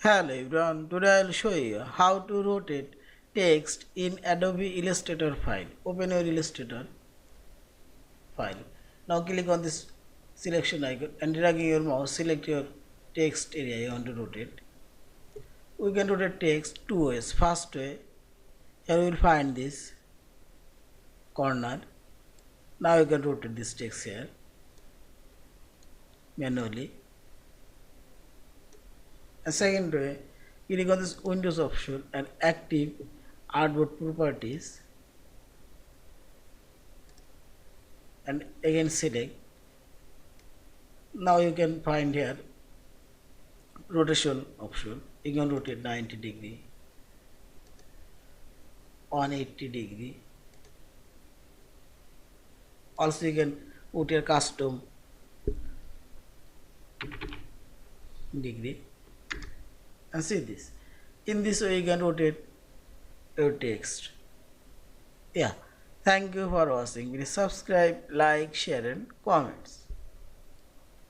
Hello everyone, today I will show you how to rotate text in Adobe Illustrator file. Open your Illustrator file. Now click on this selection icon and dragging your mouse, select your text area you want to rotate. We can rotate text two ways. First way, here we will find this corner. Now you can rotate this text here manually. And second way, click on this Windows option and active artboard properties and again select. Now you can find here rotation option. You can rotate 90 degree, 180 degree. Also you can put your custom degree and see this. In this way you can rotate your text. Yeah. Thank you for watching. Please subscribe, like, share and comments.